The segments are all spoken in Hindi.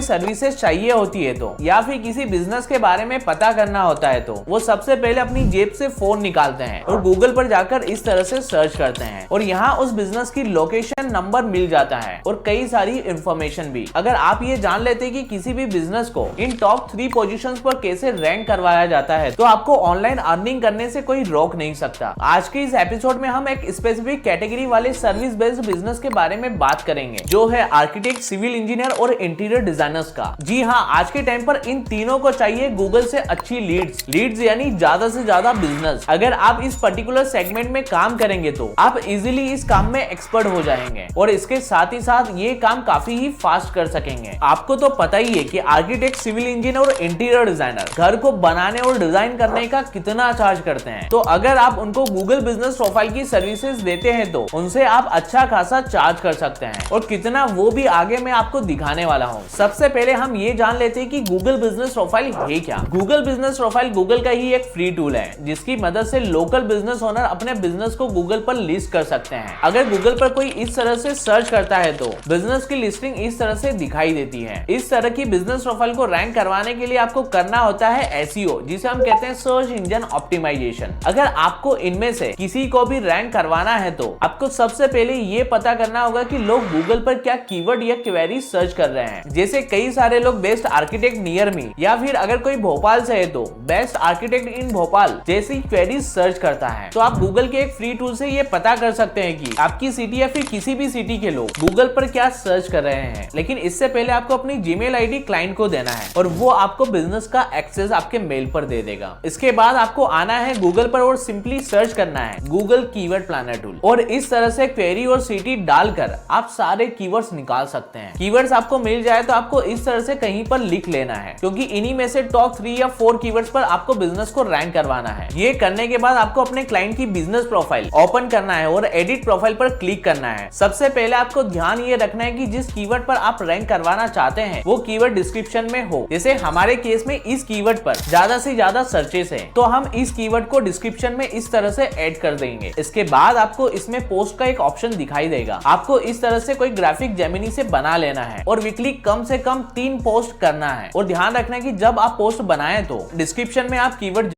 सर्विसेज चाहिए होती है तो, या फिर किसी बिजनेस के बारे में पता करना होता है तो वो सबसे पहले अपनी जेब से फोन निकालते हैं और गूगल पर जाकर इस तरह से सर्च करते हैं और यहाँ उस बिजनेस की लोकेशन, नंबर मिल जाता है और कई सारी इंफॉर्मेशन भी। अगर आप ये जान लेते कि किसी भी बिजनेस को इन टॉप 3 पोजीशंस पर कैसे रैंक करवाया जाता है तो आपको ऑनलाइन अर्निंग करने से कोई रोक नहीं सकता। आज के इस एपिसोड में हम एक स्पेसिफिक कैटेगरी वाले सर्विस बेस्ड बिजनेस के बारे में बात करेंगे, जो है आर्किटेक्ट, सिविल इंजीनियर और इंटीरियर डिजाइनर्स का। जी हाँ, आज के टाइम पर इन तीनों को चाहिए गूगल से अच्छी लीड्स यानी ज्यादा से ज्यादा बिजनेस। अगर आप इस पर्टिकुलर सेगमेंट में काम करेंगे तो आप इजीली इस काम में एक्सपर्ट हो जाएंगे और इसके साथ ही साथ ये काम काफी ही फास्ट कर सकेंगे। आपको तो पता ही है कि आर्किटेक्ट, सिविल इंजीनियर और इंटीरियर डिजाइनर घर को बनाने और डिजाइन करने का कितना चार्ज करते हैं। तो अगर आप उनको गूगल बिजनेस प्रोफाइल की सर्विसेज देते हैं तो उनसे आप अच्छा खासा चार्ज कर सकते हैं और कितना वो भी आगे मैं आपको दिखाने वाला हूँ। सबसे पहले हम ये जान लेते हैं कि गूगल बिजनेस प्रोफाइल है क्या। गूगल बिजनेस प्रोफाइल गूगल का ही एक फ्री टूल है जिसकी मदद से लोकल बिजनेस ओनर अपने बिजनेस को गूगल पर लिस्ट कर सकते हैं। अगर गूगल पर कोई इस तरह से सर्च करता है तो बिजनेस की लिस्टिंग इस तरह से दिखाई देती है। इस तरह की बिजनेस प्रोफाइल को रैंक करवाने के लिए आपको करना होता है एसईओ, जिसे हम कहते हैं सर्च इंजन ऑप्टिमाइजेशन। अगर आपको इनमें से किसी को भी रैंक करवाना है तो आपको सबसे पहले ये पता करना होगा कि लोग गूगल पर क्या कीवर्ड या क्वेरी सर्च कर रहे हैं। जैसे कई सारे लोग बेस्ट आर्किटेक्ट नियर मी, या फिर अगर कोई भोपाल से है तो बेस्ट आर्किटेक्ट इन भोपाल जैसी क्वेरी सर्च करता है। तो आप गूगल के एक फ्री टूल से ये पता कर सकते हैं कि आपकी सिटी या फिर किसी भी सिटी के लोग गूगल पर क्या सर्च कर रहे हैं। लेकिन इससे पहले आपको अपनी जीमेल आईडी क्लाइंट को देना है और वो आपको बिजनेस का एक्सेस आपके मेल पर दे देगा। इसके बाद आपको आना है गूगल पर और सिंपली सर्च करना है गूगल कीवर्ड प्लानर टूल और इस तरह से क्वेरी और सिटी डालकर आप सारे कीवर्ड्स निकाल सकते हैं। कीवर्ड्स आपको मिल जाए तो आपको इस तरह से कहीं पर लिख लेना है, क्योंकि इन्हीं में से टॉप 3 या 4 कीवर्ड्स पर आपको बिजनेस को रैंक करवाना है। ये करने के बाद आपको अपने क्लाइंट की बिजनेस प्रोफाइल ओपन करना है और एडिट प्रोफाइल पर क्लिक करना है। सबसे पहले आपको ध्यान ये रखना है कि जिस कीवर्ड पर आप रैंक करवाना चाहते हैं वो कीवर्ड डिस्क्रिप्शन में हो। जैसे हमारे केस में इस कीवर्ड पर ज्यादा से ज्यादा सर्चेस हैं, तो हम इस कीवर्ड को डिस्क्रिप्शन में इस तरह से ऐड कर देंगे। इसके बाद आपको इसमें पोस्ट का एक ऑप्शन दिखाई देगा। आपको इस तरह से कोई ग्राफिक जेमिनी से बना लेना है और वीकली कम से कम 3 पोस्ट करना है। और ध्यान रखना है कि जब आप पोस्ट बनाएं तो डिस्क्रिप्शन में आप कीवर्ड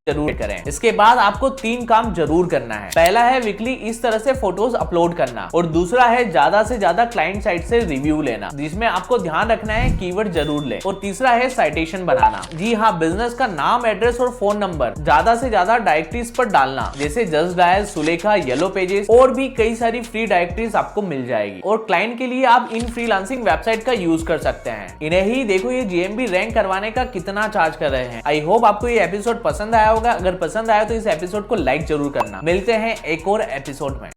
जरूर करें। इसके बाद आपको 3 काम जरूर करना है। पहला है वीकली इस तरह से फोटोज अपलोड करना और दूसरा है ज्यादा से ज्यादा क्लाइंट साइड से रिव्यू लेना, जिसमें आपको ध्यान रखना है कीवर्ड जरूर ले, और तीसरा है साइटेशन बनाना। जी हाँ, बिजनेस का नाम, एड्रेस और फोन नंबर ज्यादा से ज्यादा डायरेक्टरीज पर डालना, जैसे just dial, Sulekha, yellow pages और भी कई सारी फ्री डायरेक्टरीज आपको मिल जाएगी। और क्लाइंट के लिए आप इन फ्रीलांसिंग वेबसाइट का यूज कर सकते हैं। इन्हें ही देखो ये जीएमबी रैंक करवाने का कितना चार्ज कर रहे हैं। आई होप आपको ये एपिसोड पसंद आया होगा। अगर पसंद आया तो इस एपिसोड को लाइक जरूर करना। मिलते हैं एक और एपिसोड में।